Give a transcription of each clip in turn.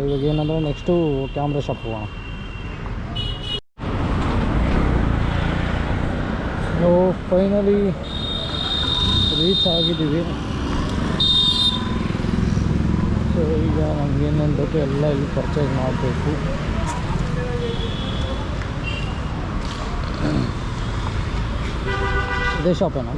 ಇವಾಗ ಏನಂದರೆ next camera shop ಹೋಗೋಣ. ಸೊ ಫೈನಲಿ ರೀಚ್ ಆಗಿದ್ದೀವಿ. ಸೊ ಈಗ ನಮಗೇನೇನು ಬೇಕು ಎಲ್ಲ ಇಲ್ಲಿ ಪರ್ಚೇಸ್ ಮಾಡಬೇಕು. ಇದೇ ಶಾಪೇನಾ?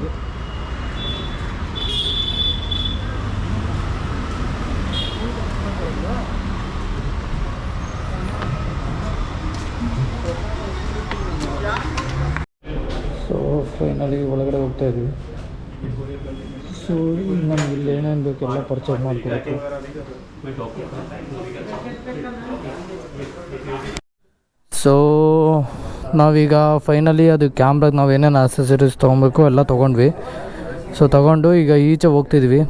ಸೊ ಫೈನಲಿ ಒಳಗಡೆ ಹೋಗ್ತಾ ಇದ್ವಿ. ಸೊ ಈಗ ನಮ್ಗೆ ಇಲ್ಲಿ ಏನೇನು ಬೇಕು ಎಲ್ಲ ಪರ್ಚೇಸ್ ಮಾಡ್ಕೋಬೇಕು. ಸೊ ನಾವೀಗ ಫೈನಲಿ ಅದು ಕ್ಯಾಮ್ರಾಗೆ ನಾವು ಏನೇನು ಆಕ್ಸೆಸರೀಸ್ ತೊಗೊಬೇಕು ಎಲ್ಲ ತೊಗೊಂಡ್ವಿ. ಸೊ ತೊಗೊಂಡು ಈಗ ಈಚೆ ಹೋಗ್ತಿದ್ವಿ.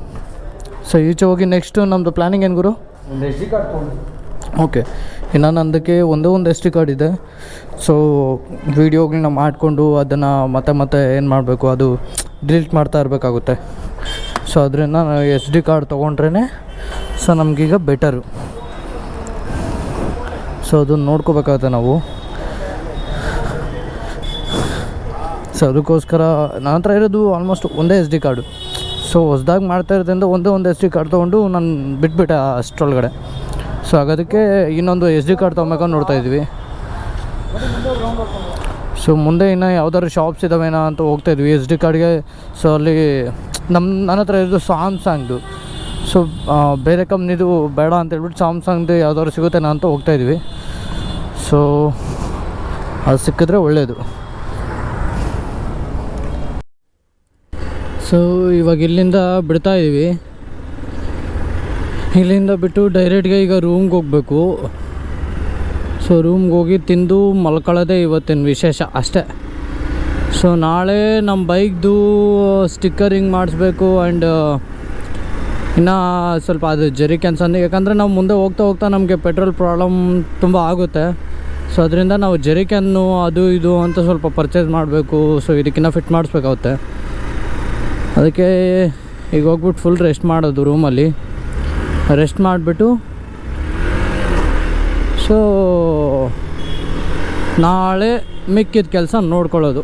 ಸೊ ಈಚೆ ಹೋಗಿ ನೆಕ್ಸ್ಟು ನಮ್ಮದು ಪ್ಲ್ಯಾನಿಂಗ್ ಏನು ಗುರು? ಒಂದು SD ಕಾರ್ಡ್ ತೊಗೊಂಡು. ಓಕೆ, ಇನ್ನು ನಂದಕ್ಕೆ ಒಂದು SD ಕಾರ್ಡ್ ಇದೆ. ಸೊ ವೀಡಿಯೋಗಳನ್ನ ಮಾಡಿಕೊಂಡು ಅದನ್ನು ಮತ್ತೆ ಏನು ಮಾಡಬೇಕು, ಅದು ಡಿಲೀಟ್ ಮಾಡ್ತಾ ಇರಬೇಕಾಗುತ್ತೆ. ಸೊ ಅದರಿಂದ ನಾವು SD ಕಾರ್ಡ್ ತೊಗೊಂಡ್ರೇ ಸೊ ನಮಗೀಗ ಬೆಟರು. ಸೊ ಅದನ್ನು ನೋಡ್ಕೋಬೇಕಾಗುತ್ತೆ ನಾವು. ಸೊ ಅದಕ್ಕೋಸ್ಕರ ನನ್ನ ಹತ್ರ ಇರೋದು ಆಲ್ಮೋಸ್ಟ್ ಒಂದೇ SD ಕಾರ್ಡು. ಸೊ ಹೊಸ್ದಾಗಿ ಮಾಡ್ತಾ ಇರೋದ್ರಿಂದ ಒಂದೇ SD ಕಾರ್ಡ್ ತೊಗೊಂಡು ನಾನು ಬಿಟ್ಬಿಟ್ಟೆ ಅಷ್ಟರೊಳಗಡೆ. ಸೊ ಹಾಗೋದಕ್ಕೆ ಇನ್ನೊಂದು SD ಕಾರ್ಡ್ ತೊಗೊಬೇಕಂತ ನೋಡ್ತಾಯಿದ್ವಿ. ಸೊ ಮುಂದೆ ಇನ್ನು ಯಾವ್ದಾದ್ರು ಶಾಪ್ಸ್ ಇದ್ದಾವೇನೋ ಅಂತ ಹೋಗ್ತಾಯಿದ್ವಿ SD ಕಾರ್ಡ್ಗೆ. ಸೊ ಅಲ್ಲಿ ನನ್ನ ಹತ್ರ ಇರೋದು ಸ್ಯಾಮ್ಸಂಗ್ದು. ಸೊ ಬೇರೆ ಕಂಪ್ನಿದು ಬೇಡ ಅಂತ ಹೇಳ್ಬಿಟ್ಟು ಸ್ಯಾಮ್ಸಂಗ್ದು ಯಾವ್ದಾದ್ರು ಸಿಗುತ್ತೇನೋ ಅಂತ ಹೋಗ್ತಾಯಿದ್ವಿ. ಸೊ ಅದು ಸಿಕ್ಕಿದ್ರೆ ಒಳ್ಳೆಯದು. ಸೊ ಇವಾಗ ಇಲ್ಲಿಂದ ಬಿಡ್ತಾಯಿದ್ದೀವಿ. ಇಲ್ಲಿಂದ ಬಿಟ್ಟು ಡೈರೆಕ್ಟ್ಗೆ ಈಗ ರೂಮ್ಗೆ ಹೋಗಬೇಕು. ಸೊ ರೂಮ್ಗೆ ಹೋಗಿ ತಿಂದು ಮಲ್ಕೊಳ್ಳೋದೇ ಇವತ್ತಿನ ವಿಶೇಷ ಅಷ್ಟೇ. ಸೊ ನಾಳೆ ನಮ್ಮ ಬೈಕ್ದು ಸ್ಟಿಕ್ಕರಿಂಗ್ ಮಾಡಿಸ್ಬೇಕು. ಆ್ಯಂಡ್ ಇನ್ನು ಸ್ವಲ್ಪ ಅದು ಜೆರಿಕ್ಯಾನ್ಸ್ ಅಂದು, ಯಾಕಂದರೆ ನಾವು ಮುಂದೆ ಹೋಗ್ತಾ ನಮಗೆ ಪೆಟ್ರೋಲ್ ಪ್ರಾಬ್ಲಮ್ ತುಂಬ ಆಗುತ್ತೆ. ಸೊ ಅದರಿಂದ ನಾವು ಜೆರಿಕ್ಯಾನ್ನು ಅದು ಇದು ಅಂತ ಸ್ವಲ್ಪ ಪರ್ಚೇಸ್ ಮಾಡಬೇಕು. ಸೊ ಇದಕ್ಕಿನ್ನ ಫಿಟ್ ಮಾಡಿಸ್ಬೇಕಾಗುತ್ತೆ. ಅದಕ್ಕೆ ಈಗ ಹೋಗ್ಬಿಟ್ಟು ಫುಲ್ ರೆಸ್ಟ್ ಮಾಡೋದು ರೂಮಲ್ಲಿ. ರೆಸ್ಟ್ ಮಾಡಿಬಿಟ್ಟು ಸೊ ನಾಳೆ ಮಿಕ್ಕಿದ ಕೆಲಸ ನೋಡ್ಕೊಳ್ಳೋದು.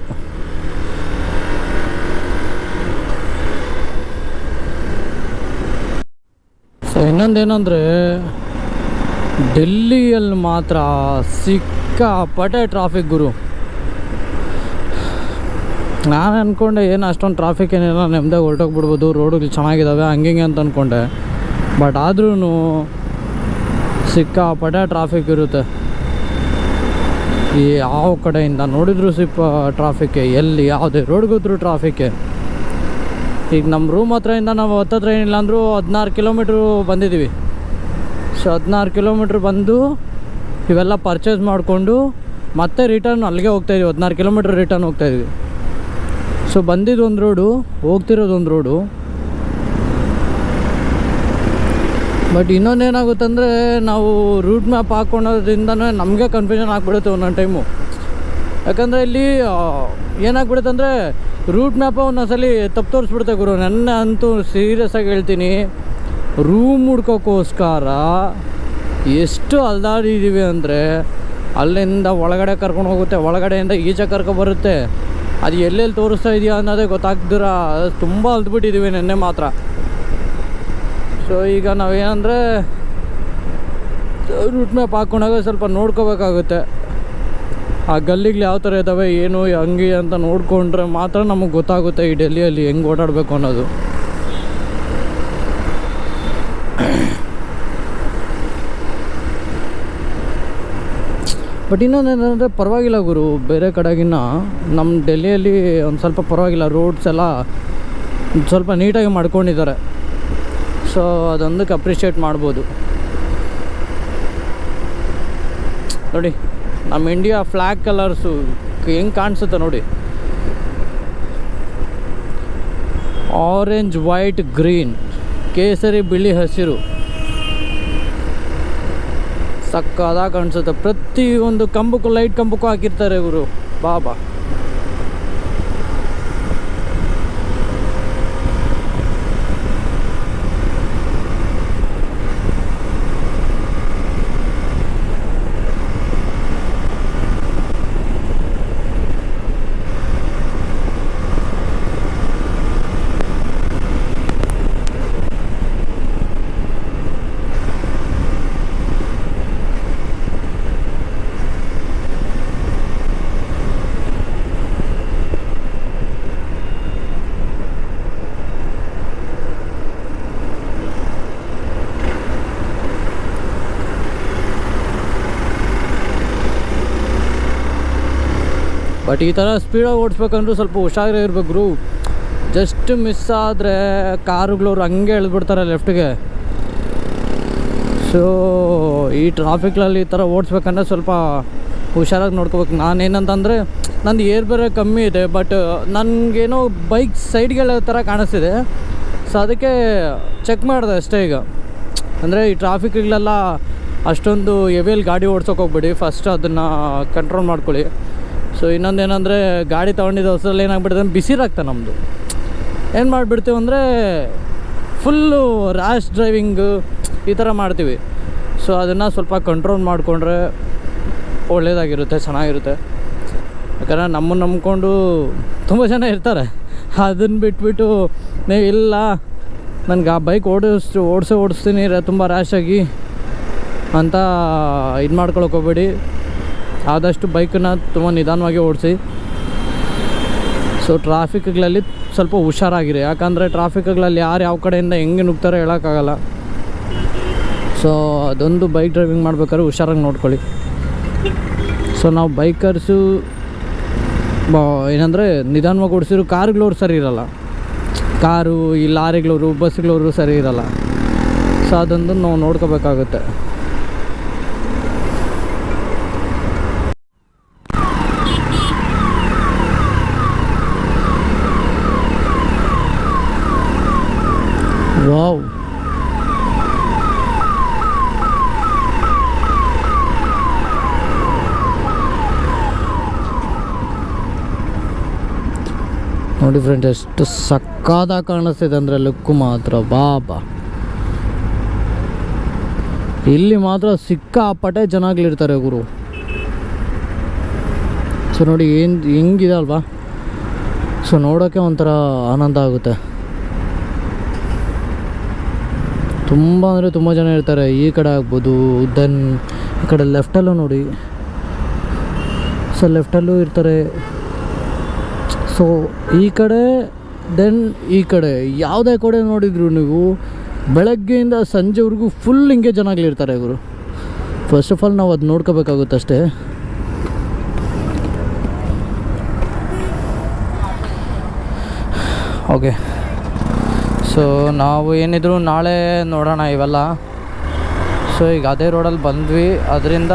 ಸೊ ಇನ್ನೊಂದೇನೆಂದರೆ ಡೆಲ್ಲಿಯಲ್ಲಿ ಮಾತ್ರ ಸಿಕ್ಕಾಪಟ್ಟೆ ಟ್ರಾಫಿಕ್ ಗುರು. ನಾನು ಅಂದ್ಕೊಂಡೆ ಏನು ಅಷ್ಟೊಂದು ಟ್ರಾಫಿಕ್ ಏನಿಲ್ಲ, ನೆಮ್ಮದಿಯಾಗಿ ಹೊರಟೋಗ್ಬಿಡ್ಬೋದು, ರೋಡುಗಳು ಚೆನ್ನಾಗಿದ್ದಾವೆ ಹಂಗೆ ಅಂತ ಅಂದ್ಕೊಂಡೆ. ಬಟ್ ಆದ್ರೂ ಸಿಕ್ಕಾಪಟ್ಟೆ ಟ್ರಾಫಿಕ್ ಇರುತ್ತೆ. ಯಾವ ಕಡೆಯಿಂದ ನೋಡಿದ್ರು ಟ್ರಾಫಿಕ್ಕೆ, ಎಲ್ಲಿ ಯಾವುದೇ ರೋಡ್ಗೋದ್ರೂ ಟ್ರಾಫಿಕ್ಕೆ. ಈಗ ನಮ್ಮ ರೂಮ್ ಹತ್ರದಿಂದ ನಾವು ಹತ್ತತ್ರ ಏನಿಲ್ಲ ಅಂದರೂ 16 ಕಿಲೋಮೀಟ್ರು ಬಂದಿದ್ದೀವಿ. ಸೊ 16 ಕಿಲೋಮೀಟ್ರ್ ಬಂದು ಇವೆಲ್ಲ ಪರ್ಚೇಸ್ ಮಾಡಿಕೊಂಡು ಮತ್ತೆ ರಿಟರ್ನ್ ಅಲ್ಲಿಗೆ ಹೋಗ್ತಾಯಿದ್ವಿ. 16 ಕಿಲೋಮೀಟ್ರ್ ರಿಟರ್ನ್ ಹೋಗ್ತಾಯಿದ್ವಿ. ಸೊ ಬಂದಿದ್ದು ಒಂದು ರೋಡು, ಹೋಗ್ತಿರೋದು ಒಂದು ರೋಡು. ಬಟ್ ಇನ್ನೊಂದೇನಾಗುತ್ತಂದರೆ ನಾವು ರೂಟ್ ಮ್ಯಾಪ್ ಹಾಕ್ಕೊಳೋದ್ರಿಂದನೇ ನಮಗೆ ಕನ್ಫ್ಯೂಷನ್ ಆಗಿಬಿಡುತ್ತೆ ಒಂದೊಂದು ಟೈಮು. ಯಾಕಂದರೆ ಇಲ್ಲಿ ಏನಾಗ್ಬಿಡುತ್ತೆ ಅಂದರೆ ರೂಟ್ ಮ್ಯಾಪ ಒಂದೊಂದ್ಸಲಿ ತಪ್ಪು ತೋರಿಸ್ಬಿಡುತ್ತೆ ಗುರು. ನನ್ನ ಅಂತೂ ಸೀರಿಯಸ್ಸಾಗಿ ಹೇಳ್ತೀನಿ, ರೂಮ್ ಹುಡ್ಕೋಕ್ಕೋಸ್ಕರ ಎಷ್ಟು ಅಲ್ದಾಡಿದ್ದೀವಿ ಅಂದರೆ ಅಲ್ಲಿಂದ ಒಳಗಡೆ ಕರ್ಕೊಂಡು ಹೋಗುತ್ತೆ, ಒಳಗಡೆಯಿಂದ ಈಚೆ ಕರ್ಕೊಬರುತ್ತೆ. ಅದು ಎಲ್ಲೆಲ್ಲಿ ತೋರಿಸ್ತಾ ಇದೆಯಾ ಅನ್ನೋದೇ ಗೊತ್ತಾಗ್ದಿರ ತುಂಬ ಅಲ್ದ್ಬಿಟ್ಟಿದ್ದೀವಿ ನೆನ್ನೆ ಮಾತ್ರ. ಸೊ ಈಗ ನಾವೇನಂದರೆ ರೂಟ್ ಮ್ಯಾಪ್ ಹಾಕ್ಕೊಂಡಾಗ ಸ್ವಲ್ಪ ನೋಡ್ಕೋಬೇಕಾಗುತ್ತೆ. ಆ ಗಲ್ಲಿಗಳು ಯಾವ ಥರ ಇದ್ದಾವೆ ಏನು ಹಂಗೆ ಅಂತ ನೋಡಿಕೊಂಡ್ರೆ ಮಾತ್ರ ನಮಗೆ ಗೊತ್ತಾಗುತ್ತೆ ಈ ಡೆಲ್ಲಿಯಲ್ಲಿ ಹೆಂಗೆ ಓಡಾಡಬೇಕು ಅನ್ನೋದು. ಬಟ್ ಇನ್ನೊಂದೇನಂದರೆ ಪರವಾಗಿಲ್ಲ ಗುರು, ಬೇರೆ ಕಡೆಗಿನ್ನ ನಮ್ಮ ಡೆಲ್ಲಿಯಲ್ಲಿ ಒಂದು ಸ್ವಲ್ಪ ಪರವಾಗಿಲ್ಲ. ರೋಡ್ಸ್ ಎಲ್ಲ ಸ್ವಲ್ಪ ನೀಟಾಗಿ ಮಾಡ್ಕೊಂಡಿದ್ದಾರೆ. ಸೊ ಅದೊಂದಕ್ಕೆ ಅಪ್ರಿಷಿಯೇಟ್ ಮಾಡ್ಬೋದು. ನೋಡಿ ನಮ್ಮ ಇಂಡಿಯಾ ಫ್ಲ್ಯಾಗ್ ಕಲರ್ಸು ಹೆಂಗೆ ಕಾಣಿಸುತ್ತೆ ನೋಡಿ. ಆರೆಂಜ್, ವೈಟ್, ಗ್ರೀನ್, ಕೇಸರಿ, ಬಿಳಿ, ಹಸಿರು ಸಕ್ಕದಾಗಿ ಕಾಣಿಸುತ್ತೆ. ಪ್ರತಿಯೊಂದು ಕಂಬಕ್ಕೂ ಲೈಟ್ ಕಂಬಕ್ಕೂ ಹಾಕಿರ್ತಾರೆ ಇವರು. ಬಾಬಾ ಬಟ್ ಈ ಥರ ಸ್ಪೀಡಾಗಿ ಓಡಿಸ್ಬೇಕಂದ್ರೂ ಸ್ವಲ್ಪ ಹುಷಾರಿರ್ಬೇಕು ಗುರು. ಜಸ್ಟ್ ಮಿಸ್ ಆದರೆ ಕಾರುಗಳವ್ರು ಹಂಗೆ ಎಳ್ಬಿಡ್ತಾರೆ ಲೆಫ್ಟಿಗೆ. ಸೊ ಈ ಟ್ರಾಫಿಕ್ನಲ್ಲಿ ಈ ಥರ ಓಡಿಸ್ಬೇಕಂದ್ರೆ ಸ್ವಲ್ಪ ಹುಷಾರಾಗಿ ನೋಡ್ಕೋಬೇಕು. ನಾನೇನಂತಂದರೆ ನಂದು ಏರ್ ಬೇರೆ ಕಮ್ಮಿ ಇದೆ, ಬಟ್ ನನಗೇನೋ ಬೈಕ್ ಸೈಡ್ಗೆ ಹೇಳೋ ಥರ ಕಾಣಿಸ್ತಿದೆ. ಸೊ ಅದಕ್ಕೆ ಚೆಕ್ ಮಾಡಿದೆ ಅಷ್ಟೇ. ಈಗ ಅಂದರೆ ಈ ಟ್ರಾಫಿಕ್ಗಳೆಲ್ಲ ಅಷ್ಟೊಂದು ಹೆವಿಯಲ್ಲಿ ಗಾಡಿ ಓಡ್ಸೋಕೆ ಹೋಗ್ಬೇಡಿ, ಫಸ್ಟ್ ಅದನ್ನು ಕಂಟ್ರೋಲ್ ಮಾಡ್ಕೊಳ್ಳಿ. ಸೊ ಇನ್ನೊಂದೇನೆಂದರೆ ಗಾಡಿ ತೊಗೊಂಡಿದ್ದ ಹೊಸದಲ್ಲಿ ಏನಾಗ್ಬಿಡ್ತದೆ, ಬಿಸಿರಾಗ್ತದೆ ನಮ್ಮದು. ಏನು ಮಾಡಿಬಿಡ್ತೀವಿ ಅಂದರೆ ಫುಲ್ಲು ರ್ಯಾಶ್ ಡ್ರೈವಿಂಗು ಈ ಥರ ಮಾಡ್ತೀವಿ. ಸೊ ಅದನ್ನು ಸ್ವಲ್ಪ ಕಂಟ್ರೋಲ್ ಮಾಡಿಕೊಂಡ್ರೆ ಒಳ್ಳೆಯದಾಗಿರುತ್ತೆ, ಚೆನ್ನಾಗಿರುತ್ತೆ. ಯಾಕಂದರೆ ನಮ್ಮನ್ನು ನಂಬ್ಕೊಂಡು ತುಂಬ ಜನ ಇರ್ತಾರೆ. ಅದನ್ನು ಬಿಟ್ಬಿಟ್ಟು ನೀವು ಇಲ್ಲ ನನಗೆ ಆ ಬೈಕ್ ಓಡಿಸ್ತೀನಿ ತುಂಬ ರ್ಯಾಶಾಗಿ ಅಂತ ಇದು ಮಾಡ್ಕೊಳಕ್ಕೆ ಹೋಗ್ಬೇಡಿ. ಆದಷ್ಟು ಬೈಕನ್ನು ತುಂಬ ನಿಧಾನವಾಗಿ ಓಡಿಸಿ. ಸೊ ಟ್ರಾಫಿಕ್ಗಳಲ್ಲಿ ಸ್ವಲ್ಪ ಹುಷಾರಾಗಿರಿ, ಯಾಕಂದರೆ ಟ್ರಾಫಿಕ್ಗಳಲ್ಲಿ ಯಾರು ಯಾವ ಕಡೆಯಿಂದ ಹೆಂಗೆ ನುಗ್ತಾರೆ ಹೇಳೋಕ್ಕಾಗಲ್ಲ. ಸೊ ಅದೊಂದು ಬೈಕ್ ಡ್ರೈವಿಂಗ್ ಮಾಡ್ಬೇಕಾದ್ರೆ ಹುಷಾರಾಗಿ ನೋಡ್ಕೊಳ್ಳಿ. ಸೊ ನಾವು ಬೈಕರ್ಸು ಏನಂದರೆ ನಿಧಾನವಾಗಿ ಓಡಿಸಿದ್ರು ಕಾರುಗಳವ್ರು ಸರಿ ಇರೋಲ್ಲ, ಕಾರು ಈ ಲಾರಿಗಳವರು ಬಸ್ಗಳವರು ಸರಿ ಇರೋಲ್ಲ. ಸೊ ಅದೊಂದು ನಾವು ನೋಡ್ಕೋಬೇಕಾಗುತ್ತೆ. ವಾವ್, ನೋಡಿ ಫ್ರೆಂಡ್, ಎಷ್ಟು ಸಕ್ಕತ್ತಾಗಿ ಕಾಣಿಸ್ತಿದೆ ಅಂದರೆ ಲುಕ್ಕು ಮಾತ್ರ ಬಾಬಾ. ಇಲ್ಲಿ ಮಾತ್ರ ಸಿಕ್ಕಾಪಟ್ಟೆ ಜನಗಳಿರ್ತಾರೆ ಗುರು. ಸೊ ನೋಡಿ ಹೆಂಗಿದೆ ಅಲ್ವಾ. ಸೊ ನೋಡೋಕ್ಕೆ ಒಂಥರ ಆನಂದ ಆಗುತ್ತೆ. ತುಂಬ ಅಂದರೆ ತುಂಬ ಜನ ಇರ್ತಾರೆ. ಈ ಕಡೆ ಆಗ್ಬೋದು, ದೆನ್ ಈ ಕಡೆ ಲೆಫ್ಟಲ್ಲೂ ನೋಡಿ. ಸೊ ಲೆಫ್ಟಲ್ಲೂ ಇರ್ತಾರೆ. ಸೊ ಈ ಕಡೆ ದೆನ್ ಈ ಕಡೆ ಯಾವುದೇ ಕಡೆ ನೋಡಿದ್ರು ನೀವು ಬೆಳಗ್ಗೆಯಿಂದ ಸಂಜೆವರೆಗೂ ಫುಲ್ ಹಿಂಗೆ ಜನಗಳಿರ್ತಾರೆ ಗುರು. ಫಸ್ಟ್ ಆಫ್ ಆಲ್ ನಾವು ಅದು ನೋಡ್ಕೋಬೇಕಾಗುತ್ತೆ ಅಷ್ಟೇ. ಓಕೆ, ಸೊ ನಾವು ಏನಿದ್ರು ನಾಳೆ ನೋಡೋಣ ಇವೆಲ್ಲ. ಸೊ ಈಗ ಅದೇ ರೋಡಲ್ಲಿ ಬಂದ್ವಿ, ಅದರಿಂದ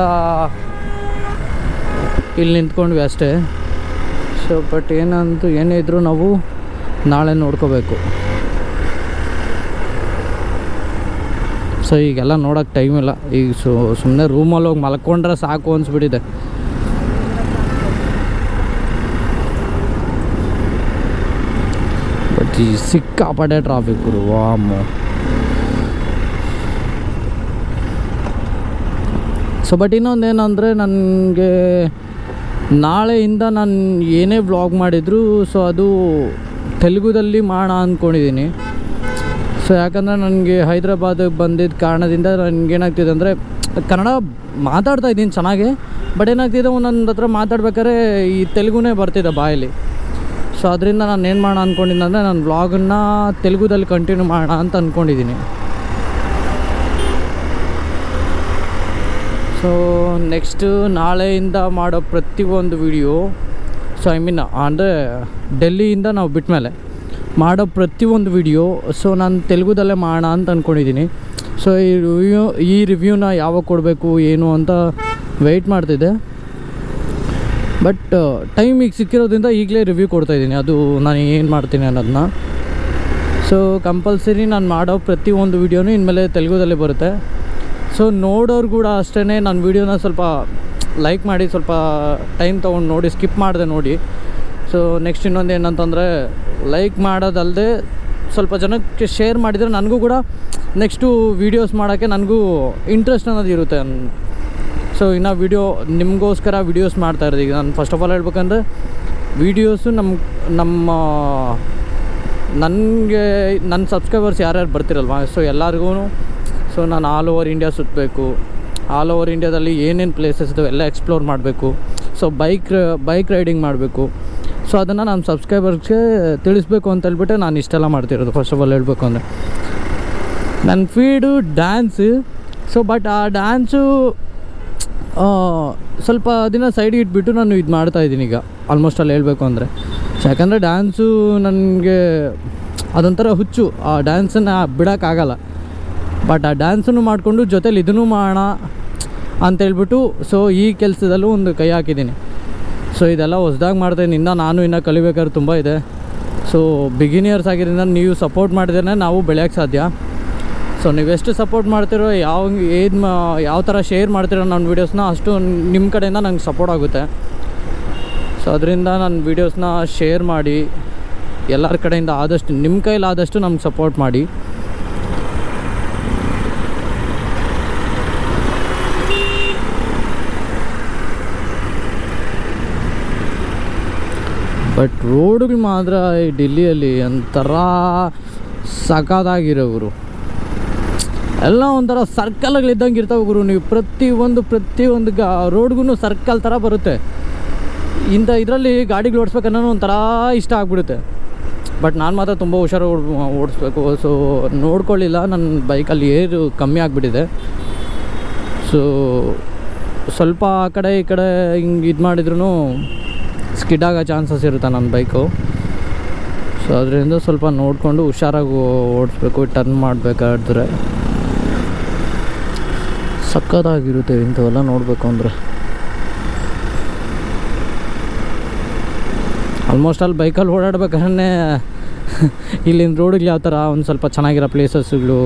ಇಲ್ಲಿ ನಿಂತ್ಕೊಂಡ್ವಿ ಅಷ್ಟೇ. ಸೊ ಬಟ್ ಏನಿದ್ರು ನಾವು ನಾಳೆ ನೋಡ್ಕೋಬೇಕು. ಸೊ ಈಗೆಲ್ಲ ನೋಡೋಕ್ಕೆ ಟೈಮ್ ಇಲ್ಲ. ಈಗ ಸುಮ್ಮನೆ ರೂಮಲ್ಲಿ ಹೋಗಿ ಮಲ್ಕೊಂಡ್ರೆ ಸಾಕು ಅನಿಸ್ಬಿಟ್ಟಿದೆ. ಬಟ್ ಈ ಸಿಕ್ಕಾಪಟ್ಟೆ ಟ್ರಾಫಿಕ್ ವಾಮು. ಸೊ ಬಟ್ ಇನ್ನೊಂದೇನೆಂದರೆ ನನಗೆ ನಾಳೆಯಿಂದ ನಾನು ಏನೇ ವ್ಲಾಗ್ ಮಾಡಿದ್ರು ಸೊ ಅದು ತೆಲುಗುದಲ್ಲಿ ಮಾಡೋಣ ಅಂದ್ಕೊಂಡಿದ್ದೀನಿ. ಸೊ ಯಾಕಂದರೆ ನನಗೆ ಹೈದ್ರಾಬಾದಿಗೆ ಬಂದಿದ್ದ ಕಾರಣದಿಂದ ನನಗೇನಾಗ್ತಿದೆ ಅಂದರೆ ಕನ್ನಡ ಮಾತಾಡ್ತಾಯಿದ್ದೀನಿ ಚೆನ್ನಾಗಿ, ಬಟ್ ಏನಾಗ್ತಿದೆ ಒಂದೊಂದು ಹತ್ರ ಮಾತಾಡ್ಬೇಕಾದ್ರೆ ಈ ತೆಲುಗುನೇ ಬರ್ತಿದೆ ಬಾಯಲ್ಲಿ. ಸೊ ಅದರಿಂದ ನಾನು ಏನು ಮಾಡೋಣ ಅಂದ್ಕೊಂಡಿದ್ದೀನಿ ಅಂದರೆ ನಾನು ವ್ಲಾಗನ್ನು ತೆಲುಗುದಲ್ಲಿ ಕಂಟಿನ್ಯೂ ಮಾಡೋಣ ಅಂತ ಅಂದ್ಕೊಂಡಿದ್ದೀನಿ. ಸೊ ನೆಕ್ಸ್ಟು ನಾಳೆಯಿಂದ ಮಾಡೋ ಪ್ರತಿಯೊಂದು ವಿಡಿಯೋ, ಸೊ ಅಂದರೆ ಡೆಲ್ಲಿಯಿಂದ ನಾವು ಬಿಟ್ಟ ಮೇಲೆ ಮಾಡೋ ಪ್ರತಿಯೊಂದು ವಿಡಿಯೋ ಸೊ ನಾನು ತೆಲುಗುದಲ್ಲೇ ಮಾಡೋಣ ಅಂತ ಅಂದ್ಕೊಂಡಿದ್ದೀನಿ. ಸೊ ಈ ರಿವ್ಯೂನ ಯಾವಾಗ ಕೊಡಬೇಕು ಏನು ಅಂತ ವೆಯ್ಟ್ ಮಾಡ್ತಿದ್ದೆ. ಬಟ್ ಟೈಮ್ ಈಗ ಸಿಕ್ಕಿರೋದ್ರಿಂದ ಈಗಲೇ ರಿವ್ಯೂ ಕೊಡ್ತಾಯಿದ್ದೀನಿ, ಅದು ನಾನು ಏನು ಮಾಡ್ತೀನಿ ಅನ್ನೋದನ್ನ. ಸೊ ಕಂಪಲ್ಸರಿ ನಾನು ಮಾಡೋ ಪ್ರತಿಯೊಂದು ವೀಡಿಯೋನೂ ಇನ್ಮೇಲೆ ತೆಲುಗುದಲ್ಲೇ ಬರುತ್ತೆ. ಸೊ ನೋಡೋರು ಕೂಡ ಅಷ್ಟೇ ನನ್ನ ವೀಡಿಯೋನ ಸ್ವಲ್ಪ ಲೈಕ್ ಮಾಡಿ, ಸ್ವಲ್ಪ ಟೈಮ್ ತೊಗೊಂಡು ನೋಡಿ, ಸ್ಕಿಪ್ ಮಾಡಿದೆ ನೋಡಿ. ಸೊ ನೆಕ್ಸ್ಟ್ ಇನ್ನೊಂದು ಏನಂತಂದರೆ ಲೈಕ್ ಮಾಡೋದಲ್ಲದೆ ಸ್ವಲ್ಪ ಜನಕ್ಕೆ ಶೇರ್ ಮಾಡಿದರೆ ನನಗೂ ಕೂಡ ನೆಕ್ಸ್ಟು ವೀಡಿಯೋಸ್ ಮಾಡೋಕ್ಕೆ ನನಗೂ ಇಂಟ್ರೆಸ್ಟ್ ಅನ್ನೋದು ಇರುತ್ತೆ. ಸೊ ಇನ್ನು ವೀಡಿಯೋ ನಿಮಗೋಸ್ಕರ ವೀಡಿಯೋಸ್ ಮಾಡ್ತಾಯಿರೋದು. ಈಗ ನಾನು ಫಸ್ಟ್ ಆಫ್ ಆಲ್ ಹೇಳ್ಬೇಕಂದ್ರೆ ವೀಡಿಯೋಸು ನನಗೆ ನನ್ನ ಸಬ್ಸ್ಕ್ರೈಬರ್ಸ್ ಯಾರ್ಯಾರು ಬರ್ತಿರಲ್ವ, ಸೊ ಎಲ್ಲರಿಗೂ ಸೊ ನಾನು ಆಲ್ ಓವರ್ ಇಂಡಿಯಾ ಸುತ್ತಬೇಕು. ಆಲ್ ಓವರ್ ಇಂಡಿಯಾದಲ್ಲಿ ಏನೇನು ಪ್ಲೇಸಸ್ ಇದ್ದಾವೆ ಎಲ್ಲ ಎಕ್ಸ್ಪ್ಲೋರ್ ಮಾಡಬೇಕು. ಸೊ ಬೈಕ್ ರೈಡಿಂಗ್ ಮಾಡಬೇಕು. ಸೊ ಅದನ್ನು ನಾನು ಸಬ್ಸ್ಕ್ರೈಬರ್ಸ್ಗೆ ತಿಳಿಸ್ಬೇಕು ಅಂತ ಹೇಳ್ಬಿಟ್ಟು ನಾನು ಇಷ್ಟೆಲ್ಲ ಮಾಡ್ತಿರೋದು. ಫಸ್ಟ್ ಆಫ್ ಆಲ್ ಹೇಳಬೇಕು ಅಂದರೆ ನನ್ನ ಫೀಡು ಡ್ಯಾನ್ಸು. ಸೊ ಬಟ್ ಆ ಡ್ಯಾನ್ಸು ಸ್ವಲ್ಪ ದಿನ ಸೈಡ್ಗೆ ಇಟ್ಬಿಟ್ಟು ನಾನು ಇದು ಮಾಡ್ತಾಯಿದ್ದೀನಿ ಈಗ. ಆಲ್ಮೋಸ್ಟ್ ಅಲ್ಲಿ ಹೇಳಬೇಕು ಅಂದರೆ. ಯಾಕಂದರೆ ಡ್ಯಾನ್ಸು ನನಗೆ ಅದೊಂಥರ ಹುಚ್ಚು, ಆ ಡ್ಯಾನ್ಸನ್ನು ಬಿಡೋಕ್ಕಾಗಲ್ಲ. ಬಟ್ ಆ ಡ್ಯಾನ್ಸನ್ನು ಮಾಡಿಕೊಂಡು ಜೊತೇಲಿ ಇದನ್ನು ಮಾಡೋಣ ಅಂತೇಳ್ಬಿಟ್ಟು ಸೊ ಈ ಕೆಲಸದಲ್ಲೂ ಒಂದು ಕೈ ಹಾಕಿದ್ದೀನಿ. ಸೊ ಇದೆಲ್ಲ ಹೊಸ್ದಾಗಿ ಮಾಡ್ತಾಯಿದ್ದೀನಿ. ಇನ್ನೂ ಕಲಿಬೇಕಾದ್ರೆ ತುಂಬ ಇದೆ. ಸೊ ಬಿಗಿನಿಯರ್ಸ್ ಆಗಿರೋದ್ರಿಂದ ನೀವು ಸಪೋರ್ಟ್ ಮಾಡಿದ್ರೆ ನಾವು ಬೆಳೆಯೋಕ್ಕೆ ಸಾಧ್ಯ. ಸೊ ನೀವೆಷ್ಟು ಸಪೋರ್ಟ್ ಮಾಡ್ತಿರೋ, ಯಾವ ಥರ ಶೇರ್ ಮಾಡ್ತಿರೋ ನನ್ನ ವೀಡಿಯೋಸ್ನ, ಅಷ್ಟು ನಿಮ್ಮ ಕಡೆಯಿಂದ ನಂಗೆ ಸಪೋರ್ಟ್ ಆಗುತ್ತೆ. ಸೊ ಅದರಿಂದ ನನ್ನ ವೀಡಿಯೋಸ್ನ ಶೇರ್ ಮಾಡಿ, ಎಲ್ಲರ ಕಡೆಯಿಂದ ಆದಷ್ಟು ನಿಮ್ಮ ಕೈಲಾದಷ್ಟು ನಮ್ಗೆ ಸಪೋರ್ಟ್ ಮಾಡಿ. ಬಟ್ ರೋಡ್ಗಳು ಮಾತ್ರ ಈ ಡೆಲ್ಲಿಯಲ್ಲಿ ಒಂಥರ ಸಖತ್ತಾಗಿರೋರು. ಎಲ್ಲ ಒಂಥರ ಸರ್ಕಲ್ಗಳಿದ್ದಂಗೆ ಇರ್ತಾವೆ ಗುರು. ನೀವು ಪ್ರತಿಯೊಂದು ರೋಡ್ಗೂ ಸರ್ಕಲ್ ಥರ ಬರುತ್ತೆ. ಇದರಲ್ಲಿ ಗಾಡಿಗಳು ಓಡಿಸ್ಬೇಕನ್ನೋ ಒಂಥರ ಇಷ್ಟ ಆಗ್ಬಿಡುತ್ತೆ. ಬಟ್ ನಾನು ಮಾತ್ರ ತುಂಬ ಹುಷಾರು ಓಡಿಸ್ಬೇಕು. ಸೊ ನೋಡ್ಕೊಳ್ಳಿಲ್ಲ, ನನ್ನ ಬೈಕಲ್ಲಿ ಏರು ಕಮ್ಮಿ ಆಗಿಬಿಟ್ಟಿದೆ. ಸೊ ಸ್ವಲ್ಪ ಆ ಕಡೆ ಈ ಕಡೆ ಹಿಂಗೆ ಇದು ಮಾಡಿದ್ರೂ ಸ್ಕಿಡ್ ಆಗೋ ಚಾನ್ಸಸ್ ಇರುತ್ತೆ ನನ್ನ ಬೈಕು. ಸೊ ಅದರಿಂದ ಸ್ವಲ್ಪ ನೋಡಿಕೊಂಡು ಹುಷಾರಾಗಿ ಓಡಿಸ್ಬೇಕು. ಟರ್ನ್ ಮಾಡಬೇಕಾದ್ರೆ ಸಕ್ಕತ್ತಾಗಿರುತ್ತೆ ಇಂಥವೆಲ್ಲ ನೋಡಬೇಕು ಅಂದರೆ. ಆಲ್ಮೋಸ್ಟ್ ಅಲ್ಲಿ ಬೈಕಲ್ಲಿ ಓಡಾಡ್ಬೇಕಾದ್ರೆ ಇಲ್ಲಿನ ರೋಡಿಗೆ ಯಾವ ಥರ ಒಂದು ಸ್ವಲ್ಪ ಚೆನ್ನಾಗಿರೋ ಪ್ಲೇಸಸ್ಗಳು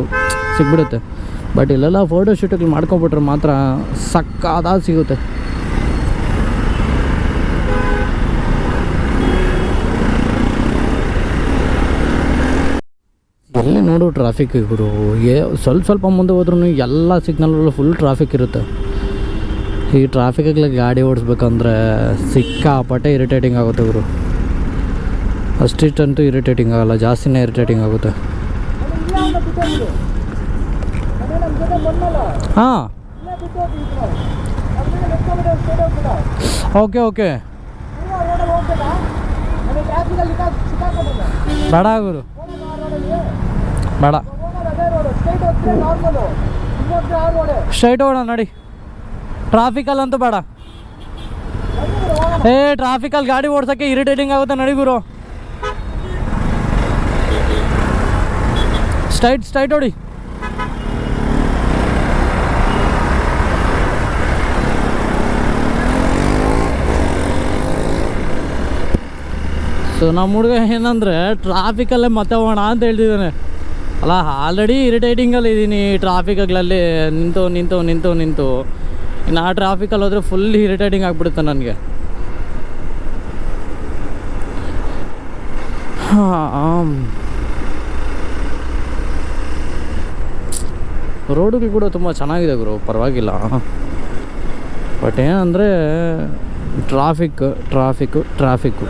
ಸಿಗ್ಬಿಡುತ್ತೆ. ಬಟ್ ಇಲ್ಲೆಲ್ಲ ಫೋಟೋ ಶೂಟ್ಗಳು ಮಾಡ್ಕೊಬಿಟ್ರೆ ಮಾತ್ರ ಸಕ್ಕತ್ತಾಗಿ ಸಿಗುತ್ತೆ. ಎಲ್ಲಿ ನೋಡು ಟ್ರಾಫಿಕ್ ಗುರು. ಸ್ವಲ್ಪ ಮುಂದೆ ಹೋದ್ರೂ ಎಲ್ಲ ಸಿಗ್ನಲ್ಗಳು ಫುಲ್ ಟ್ರಾಫಿಕ್ ಇರುತ್ತೆ. ಈ ಟ್ರಾಫಿಕ್ಗೆ ಗಾಡಿ ಓಡಿಸ್ಬೇಕಂದ್ರೆ ಸಿಕ್ಕಾಪಟ್ಟೆ ಇರಿಟೇಟಿಂಗ್ ಆಗುತ್ತೆ ಗುರು. ಅಷ್ಟಿಷ್ಟಂತೂ ಇರಿಟೇಟಿಂಗ್ ಆಗಲ್ಲ, ಜಾಸ್ತಿನೇ ಇರಿಟೇಟಿಂಗ್ ಆಗುತ್ತೆ. ಹಾಂ, ಓಕೆ ಬೇಡ ಗುರು, ಬೇಡ, ಸ್ಟ್ರೈಟ್ ಹೋಗೋಣ ನಡಿ. ಟ್ರಾಫಿಕಲ್ಲಂತೂ ಬೇಡ. ಟ್ರಾಫಿಕಲ್ಲಿ ಗಾಡಿ ಓಡ್ಸೋಕ್ಕೆ ಇರಿಟೇಟಿಂಗ್ ಆಗುತ್ತೆ. ನಡಿ ಗುರು, ಸ್ಟ್ರೈಟ್ ಹೊಡಿ. ಸೊ ನಮ್ಮ ಹುಡುಗ ಏನಂದರೆ ಟ್ರಾಫಿಕಲ್ಲೇ ಮತ್ತೆ ಹೋಗೋಣ ಅಂತ ಹೇಳ್ತಿದ್ದಾನೆ. ಅಲ್ಲ, ಆಲ್ರೆಡಿ ಇರಿಟೇಟಿಂಗಲ್ಲಿ ಇದ್ದೀನಿ ಟ್ರಾಫಿಕ್ಗಳಲ್ಲಿ ನಿಂತು. ಇನ್ನು ಆ ಟ್ರಾಫಿಕಲ್ಲಿ ಹೋದರೆ ಫುಲ್ ಇರಿಟೇಟಿಂಗ್ ಆಗಿಬಿಡುತ್ತೆ ನನಗೆ. ರೋಡುಗಳು ಕೂಡ ತುಂಬ ಚೆನ್ನಾಗಿದೆ ಗುರು, ಪರವಾಗಿಲ್ಲ. ಬಟ್ ಏನಂದರೆ ಟ್ರಾಫಿಕ್ಕು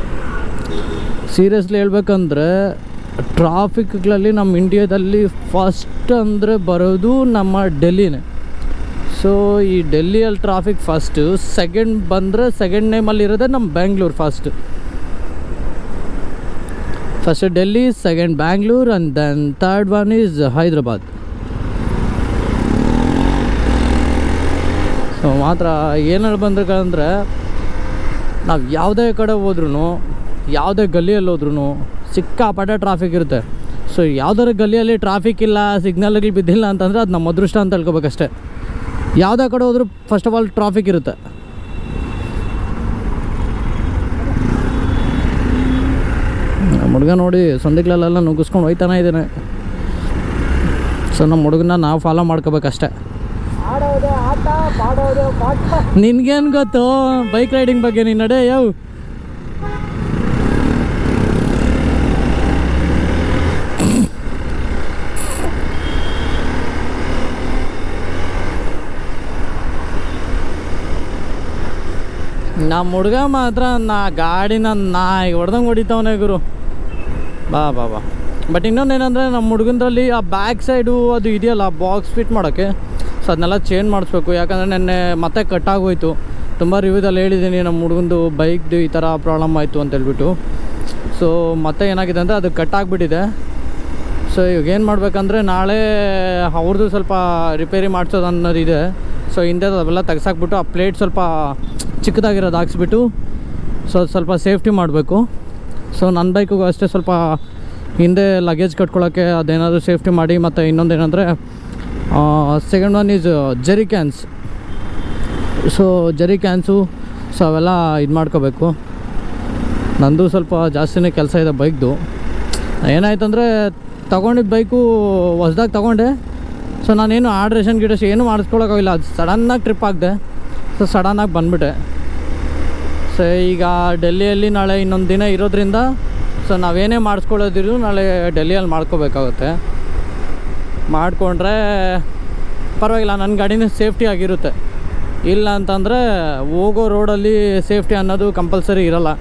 ಸೀರಿಯಸ್ಲಿ ಹೇಳ್ಬೇಕಂದ್ರೆ ಟ್ರಾಫಿಕ್ಗಳಲ್ಲಿ ನಮ್ಮ ಇಂಡಿಯಾದಲ್ಲಿ ಫಸ್ಟ್ ಅಂದರೆ ಬರೋದು ನಮ್ಮ ಡೆಲ್ಲಿನೇ. ಸೊ ಈ ಡೆಲ್ಲಿಯಲ್ಲಿ ಟ್ರಾಫಿಕ್ ಫಸ್ಟು, ಸೆಕೆಂಡ್ ನೇಮಲ್ಲಿ ಇರೋದೇ ನಮ್ಮ Bangalore. First Delhi, second Bangalore, and then third one is Hyderabad. So ಮಾತ್ರ ಏನು ಹೇಳಿ ಬಂದ್ರೆ ನಾವು ಯಾವುದೇ ಕಡೆ ಹೋದ್ರೂ, ಯಾವುದೇ ಗಲ್ಲಿಯಲ್ಲಿ ಹೋದ್ರೂ ಸಿಕ್ಕಾಪಟ್ಟೆ ಟ್ರಾಫಿಕ್ ಇರುತ್ತೆ. ಸೊ ಯಾವುದಾದ್ರು ಗಲ್ಲಿಯಲ್ಲಿ ಟ್ರಾಫಿಕ್ ಇಲ್ಲ, ಸಿಗ್ನಲ್ಗಳು ಬಿದ್ದಿಲ್ಲ ಅಂತಂದರೆ ಅದು ನಮ್ಮ ಅದೃಷ್ಟ ಅಂತ ಹೇಳ್ಕೊಬೇಕಷ್ಟೆ. ಯಾವುದೇ ಕಡೆ ಹೋದ್ರೂ ಫಸ್ಟ್ ಆಫ್ ಆಲ್ ಟ್ರಾಫಿಕ್ ಇರುತ್ತೆ. ನಮ್ಮ ಹುಡುಗ ನೋಡಿ ಸಂದಿಗ್ಲಲ್ಲೆಲ್ಲ ನುಗ್ಗಿಸ್ಕೊಂಡು ಹೋಯ್ತಾನೆ ಇದ್ದಾನೆ. ಸೊ ನಮ್ಮ ಹುಡುಗನ ನಾವು ಫಾಲೋ ಮಾಡ್ಕೋಬೇಕಷ್ಟೆ. ನಿನ್ಗೇನು ಗೊತ್ತು ಬೈಕ್ ರೈಡಿಂಗ್ ಬಗ್ಗೆ? ನೀನು ನಡೆ ಯಾವ ನಮ್ಮ ಹುಡುಗ ಮಾತ್ರ ಗಾಡಿನ ನಾಯಿ ಹೊಡೆದಂಗೆ ಹೊಡಿತಾವನೆ ಗುರು. ಬಾ. ಬಟ್ ಇನ್ನೊಂದೇನೆಂದರೆ ನಮ್ಮ ಹುಡುಗಂದ್ರಲ್ಲಿ ಆ ಬ್ಯಾಕ್ ಸೈಡು ಅದು ಇದೆಯಲ್ಲ ಬಾಕ್ಸ್ ಫಿಟ್ ಮಾಡೋಕ್ಕೆ, ಸೊ ಅದನ್ನೆಲ್ಲ ಚೇಂಜ್ ಮಾಡಿಸ್ಬೇಕು. ಯಾಕಂದರೆ ನೆನ್ನೆ ಮತ್ತೆ ಕಟ್ಟಾಗೋಯ್ತು. ತುಂಬ ರಿವ್ಯೂದಲ್ಲಿ ಹೇಳಿದ್ದೀನಿ ನಮ್ಮ ಹುಡುಗಂದು ಬೈಕ್ದು ಈ ಥರ ಪ್ರಾಬ್ಲಮ್ ಆಯಿತು ಅಂತೇಳ್ಬಿಟ್ಟು. ಸೊ ಮತ್ತೆ ಏನಾಗಿದೆ ಅಂದರೆ ಅದು ಕಟ್ಟಾಗ್ಬಿಟ್ಟಿದೆ. ಸೊ ಇವಾಗ ಏನು ಮಾಡಬೇಕಂದ್ರೆ ನಾಳೆ ಅವ್ರದ್ದು ಸ್ವಲ್ಪ ರಿಪೇರಿ ಮಾಡಿಸೋದು ಅನ್ನೋದಿದೆ. ಸೊ ಹಿಂದೆ ಅವೆಲ್ಲ ತೆಗ್ಸಾಕ್ಬಿಟ್ಟು ಆ ಪ್ಲೇಟ್ ಸ್ವಲ್ಪ ಚಿಕ್ಕದಾಗಿರೋದು ಹಾಕ್ಸ್ಬಿಟ್ಟು ಸೊ ಸ್ವಲ್ಪ ಸೇಫ್ಟಿ ಮಾಡಬೇಕು. ಸೊ ನನ್ನ ಬೈಕಿಗೂ ಅಷ್ಟೇ ಸ್ವಲ್ಪ ಹಿಂದೆ ಲಗೇಜ್ ಕಟ್ಕೊಳ್ಳೋಕ್ಕೆ ಅದೇನಾದರೂ ಸೇಫ್ಟಿ ಮಾಡಿ. ಮತ್ತು ಇನ್ನೊಂದೇನೆಂದರೆ second one is jerry cans. So jerry cans so ಅವೆಲ್ಲ ಇದು ಮಾಡ್ಕೋಬೇಕು. ನಂದು ಸ್ವಲ್ಪ ಜಾಸ್ತಿನೇ ಕೆಲಸ ಇದೆ ಬೈಕ್ದು. ಏನಾಯ್ತಂದರೆ ತೊಗೊಂಡಿದ್ದ ಬೈಕು ಹೊಸ್ದಾಗಿ ತೊಗೊಂಡೆ. ಸೊ ನಾನೇನು ಆಲ್ಟ್ರೇಷನ್ ಗಿಡೇಷನ್ ಏನೂ ಮಾಡಿಸ್ಕೊಳಕ್ಕಾಗಿಲ್ಲ. ಅದು ಸಡನ್ನಾಗಿ ಟ್ರಿಪ್ ಆಗಿದೆ. ಸೊ ಸಡನ್ನಾಗಿ ಬಂದುಬಿಟ್ಟೆ. ಸೊ ಈಗ ಡೆಲ್ಲಿಯಲ್ಲಿ ನಾಳೆ ಇನ್ನೊಂದು ದಿನ ಇರೋದ್ರಿಂದ ಸೊ ನಾವೇನೇ ಮಾಡಿಸ್ಕೊಳ್ಳೋದಿರು ನಾಳೆ ಡೆಲ್ಲಿಯಲ್ಲಿ ಮಾಡ್ಕೋಬೇಕಾಗುತ್ತೆ. ಮಾಡಿಕೊಂಡ್ರೆ ಪರವಾಗಿಲ್ಲ, ನನ್ನ ಗಾಡಿನೇ ಸೇಫ್ಟಿ ಆಗಿರುತ್ತೆ. ಇಲ್ಲ ಅಂತಂದರೆ ಹೋಗೋ ರೋಡಲ್ಲಿ ಸೇಫ್ಟಿ ಅನ್ನೋದು ಕಂಪಲ್ಸರಿ ಇರೋಲ್ಲ.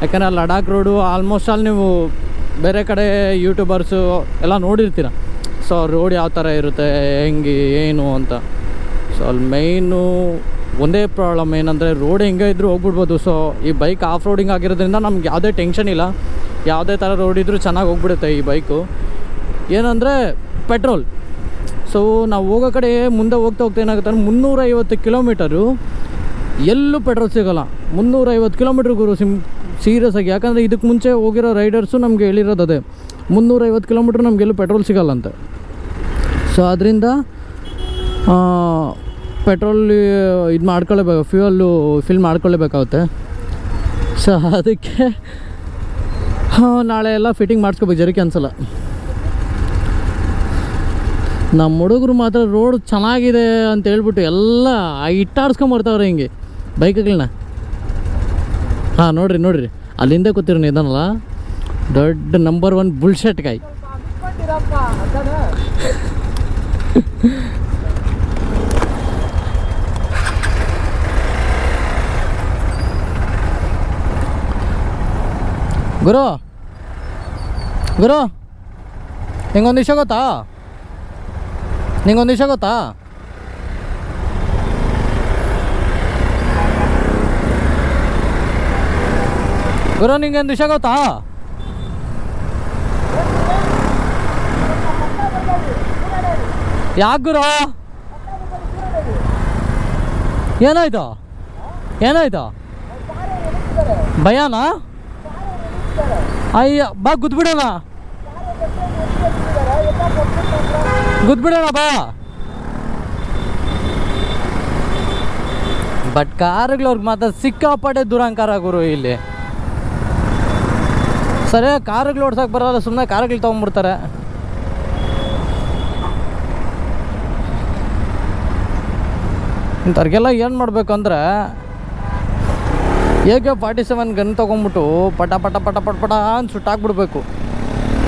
ಯಾಕಂದರೆ ಲಡಾಖ್ ರೋಡು ಆಲ್ಮೋಸ್ಟ್ ಆಲ್ ನೀವು ಬೇರೆ ಕಡೆ ಯೂಟ್ಯೂಬರ್ಸು ಎಲ್ಲ ನೋಡಿರ್ತೀರ. ಸೊ ರೋಡ್ ಯಾವ ಥರ ಇರುತ್ತೆ, ಹೆಂಗೆ ಏನು ಅಂತ. ಸೊ ಅಲ್ಲಿ ಮೈನು ಒಂದೇ ಪ್ರಾಬ್ಲಮ್ ಏನಂದರೆ ರೋಡ್ ಹೆಂಗೆ ಇದ್ದರೂ ಹೋಗ್ಬಿಡ್ಬೋದು. ಸೊ ಈ ಬೈಕ್ ಆಫ್ ರೋಡಿಂಗ್ ಆಗಿರೋದ್ರಿಂದ ನಮ್ಗೆ ಯಾವುದೇ ಟೆನ್ಷನ್ ಇಲ್ಲ. ಯಾವುದೇ ಥರ ರೋಡ್ ಇದ್ದರೂ ಚೆನ್ನಾಗಿ ಹೋಗ್ಬಿಡುತ್ತೆ ಈ ಬೈಕು. ಏನಂದರೆ ಪೆಟ್ರೋಲ್. ಸೊ ನಾವು ಹೋಗೋ ಕಡೆ ಮುಂದೆ ಹೋಗ್ತಾ ಏನಾಗುತ್ತೆ ಅಂದರೆ 350 ಕಿಲೋಮೀಟರು ಎಲ್ಲೂ ಪೆಟ್ರೋಲ್ ಸಿಗೋಲ್ಲ. 350 ಕಿಲೋಮೀಟ್ರ್ ಗುರು ಸೀರಿಯಸ್ ಆಗಿ. ಯಾಕಂದರೆ ಇದಕ್ಕೆ ಮುಂಚೆ ಹೋಗಿರೋ ರೈಡರ್ಸು ನಮಗೆ ಹೇಳಿರೋದು ಅದೇ, 350 ಕಿಲೋಮೀಟ್ರ್ ನಮಗೆಲ್ಲೂ ಪೆಟ್ರೋಲ್ ಸಿಗೋಲ್ಲಂತೆ. ಸೊ ಅದರಿಂದ ಪೆಟ್ರೋಲ್ ಇದು ಮಾಡ್ಕೊಳ್ಳೇಬೇಕು, ಫ್ಯೂಯಲ್ಲು ಫಿಲ್ ಮಾಡ್ಕೊಳ್ಳೇಬೇಕಾಗುತ್ತೆ. ಸೊ ಅದಕ್ಕೆ ನಾಳೆ ಎಲ್ಲ ಫಿಟ್ಟಿಂಗ್ ಮಾಡಿಸ್ಕೋಬೇಕು ಜರಿ ಕ್ಯಾನ್ಸಲ್ಲ. ನಮ್ಮ ಹುಡುಗರು ಮಾತ್ರ ರೋಡ್ ಚೆನ್ನಾಗಿದೆ ಅಂತ ಹೇಳ್ಬಿಟ್ಟು ಎಲ್ಲ ಇಟ್ಟಾಡ್ಸ್ಕೊಂಬರ್ತಾವ್ರೆ ಹಿಂಗೆ ಬೈಕ್ಗಳನ್ನ. ಹಾಂ ನೋಡ್ರಿ ಅಲ್ಲಿಂದ ಕೂತಿರೋ ಇದಾನಲ್ಲ ದೊಡ್ಡ ನಂಬರ್ 1 ಬುಲ್ಶೆಟ್ ಗಾಯ್. ಗುರು ನಿಂಗೊಂದು ವಿಷಯ ಗೊತ್ತಾ? ಗುರು ನಿಂಗೊಂದು ವಿಷಯ ಗೊತ್ತಾ? ಯಾಕೆ ಗುರು? ಏನಾಯ್ತು ಭಯಾನಾ? ಅಯ್ಯ ಬಾ ಗುದ್ಬಿಡೋಣ ಬಾ. ಬಟ್ ಕಾರುಗಳವ್ರಿಗೆ ಮಾತ್ರ ಸಿಕ್ಕಾಪಟ್ಟೆ ದುರಂಕಾರ ಗುರು ಇಲ್ಲಿ. ಸರಿ ಕಾರುಗಳು ಓಡ್ಸೋಕೆ ಬರೋಲ್ಲ, ಸುಮ್ಮನೆ ಕಾರುಗಳು ತೊಗೊಂಡ್ಬಿಡ್ತಾರೆ. ಇಂಥವ್ರಿಗೆಲ್ಲ ಏನು ಮಾಡಬೇಕು ಅಂದರೆ AK-47 ಗನ್ ತೊಗೊಂಡ್ಬಿಟ್ಟು ಪಟ ಅಂತ ಸುಟ್ಟಾಕ್ಬಿಡ್ಬೇಕು.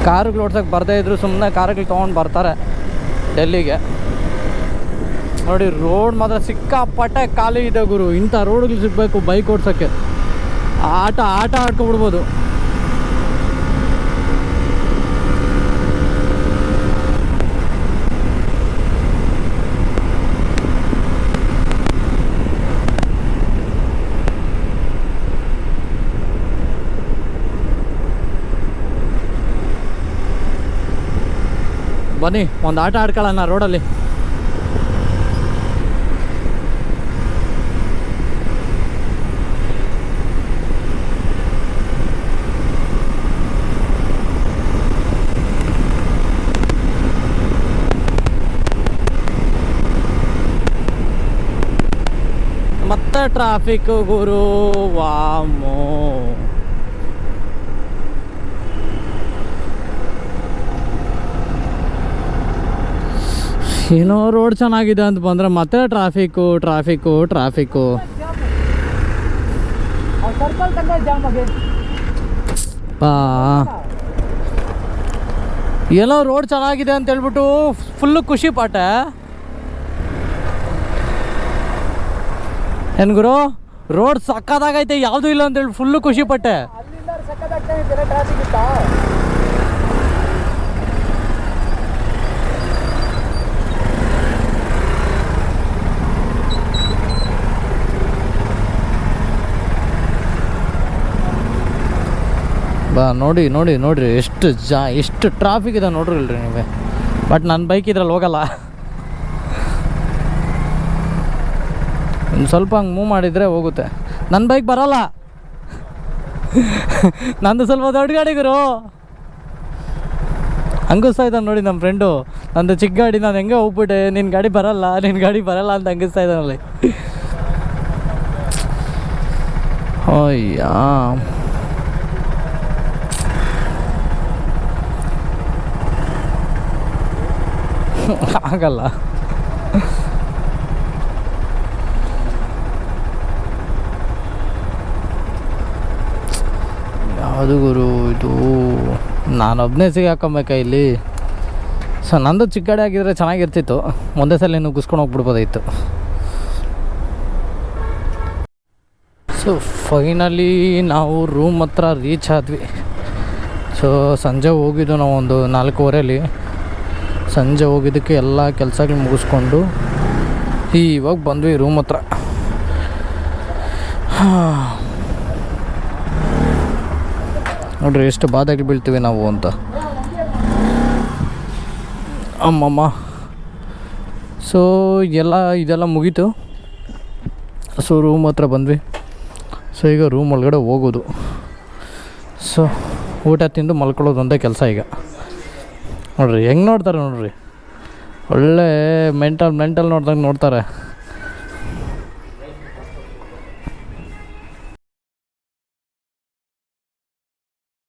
ಕಾರುಗಳು ಓಡ್ಸೋಕೆ ಬರದೇ ಇದ್ರು ಸುಮ್ಮನೆ ಕಾರುಗಳು ತೊಗೊಂಡು ಬರ್ತಾರೆ ಡೆಲ್ಲಿಗೆ. ನೋಡಿ ರೋಡ್ ಮಾತ್ರ ಸಿಕ್ಕಾಪಟ್ಟೆ ಖಾಲಿ ಇದೆ ಗುರು. ಇಂಥ ರೋಡ್ಗಳು ಸಿಗಬೇಕು ಬೈಕ್ ಓಡ್ಸೋಕ್ಕೆ. ಆಟ ಆಡ್ಕೊಬಿಡ್ಬೋದು. ಬನ್ನಿ ಒಂದು ಆಟ ಆಡ್ಕೊಳ್ಳೋಣ ರೋಡಲ್ಲಿ. ಮತ್ತೆ ಟ್ರಾಫಿಕ್ ಗುರು, ವಾಮೋ. ಏನೋ ರೋಡ್ ಚೆನ್ನಾಗಿದೆ ಅಂತ ಬಂದರೆ ಮತ್ತೆ ಟ್ರಾಫಿಕ್ಕು. ಏನೋ ರೋಡ್ ಚೆನ್ನಾಗಿದೆ ಅಂತ ಹೇಳ್ಬಿಟ್ಟು ಫುಲ್ಲು ಖುಷಿ ಪಾಠ. ಏನು ಗುರು ರೋಡ್ ಸಕ್ಕತ್ತಾಗೈತೆ, ಯಾವುದೂ ಇಲ್ಲ ಅಂತೇಳಿ ಫುಲ್ಲು ಖುಷಿ ಪಟ್ಟೆ. ಬಾ ನೋಡ್ರಿ ಎಷ್ಟು ಟ್ರಾಫಿಕ್ ಇದೆ ನೋಡ್ರಿ ಇಲ್ರಿ ನೀವೇ. ಬಟ್ ನನ್ನ ಬೈಕ್ ಇದ್ರಲ್ಲಿ ಹೋಗಲ್ಲ. ಇನ್ನು ಸ್ವಲ್ಪ ಹಂಗೆ ಮೂವ್ ಮಾಡಿದರೆ ಹೋಗುತ್ತೆ. ನನ್ನ ಬೈಕ್ ಬರೋಲ್ಲ. ನಂದು ಸ್ವಲ್ಪ ದೊಡ್ಡ ಗಾಡಿ ಗುರು. ಹಂಗಿಸ್ತಾ ಇದ್ದಾನೆ ನೋಡಿ ನಮ್ಮ ಫ್ರೆಂಡು, ನಂದು ಚಿಕ್ಕ ಗಾಡಿ, ನಾನು ಹೆಂಗೆ ಹೋಗ್ಬಿಟ್ಟೆ, ನಿನ್ನ ಗಾಡಿ ಬರಲ್ಲ ಅಂತ ಹಂಗಿಸ್ತಾ ಇದ್ದಾನಲ್ಲಿ. ಅಯ್ಯ ಆಗಲ್ಲ. ಯಾವುದು ಗುರು ಇದು, ನಾನೊಬ್ಬನೇ ಸಿಗಾಕೊಂಬೇಕಾ ಇಲ್ಲಿ? ಸೊ ನಂದು ಚಿಕ್ಕ ಗಾಡಿ ಆಗಿದ್ರೆ ಚೆನ್ನಾಗಿರ್ತಿತ್ತು, ಒಂದೇ ಸಲ ನುಗ್ಗಿಸ್ಕೊಂಡು ಹೋಗ್ಬಿಡ್ಬೋದಾಯಿತು. ಸೊ ಫೈನಲಿ ನಾವು ರೂಮ್ ಹತ್ರ ರೀಚ್ ಆದ್ವಿ. ಸೊ ಸಂಜೆ ಹೋಗಿದ್ದು ನಾವು ಒಂದು 4:15. ಸಂಜೆ ಹೋಗಿದ್ದಕ್ಕೆ ಎಲ್ಲ ಕೆಲಸಗಳು ಮುಗಿಸ್ಕೊಂಡು ಇವಾಗ ಬಂದ್ವಿ ರೂಮ್ ಹತ್ರ. ನೋಡ್ರಿ ಎಷ್ಟು ಬಾಧೆಗೆ ಬೀಳ್ತೀವಿ ನಾವು ಅಂತ. ಅಮ್ಮಮ್ಮ. ಸೊ ಇದೆಲ್ಲ ಮುಗೀತು. ಸೊ ರೂಮ್ ಹತ್ರ ಬಂದ್ವಿ. ಸೊ ಈಗ ರೂಮ್ ಒಳಗಡೆ ಹೋಗೋದು. ಸೊ ಊಟ ತಿಂದು ಮಲ್ಕೊಳ್ಳೋದು ಒಂದೇ ಕೆಲಸ ಈಗ. ನೋಡ್ರಿ ಹೆಂಗೆ ನೋಡ್ತಾರೆ ನೋಡ್ರಿ, ಒಳ್ಳೆ ಮೆಂಟಲ್ ನೋಡ್ದಂಗೆ ನೋಡ್ತಾರೆ.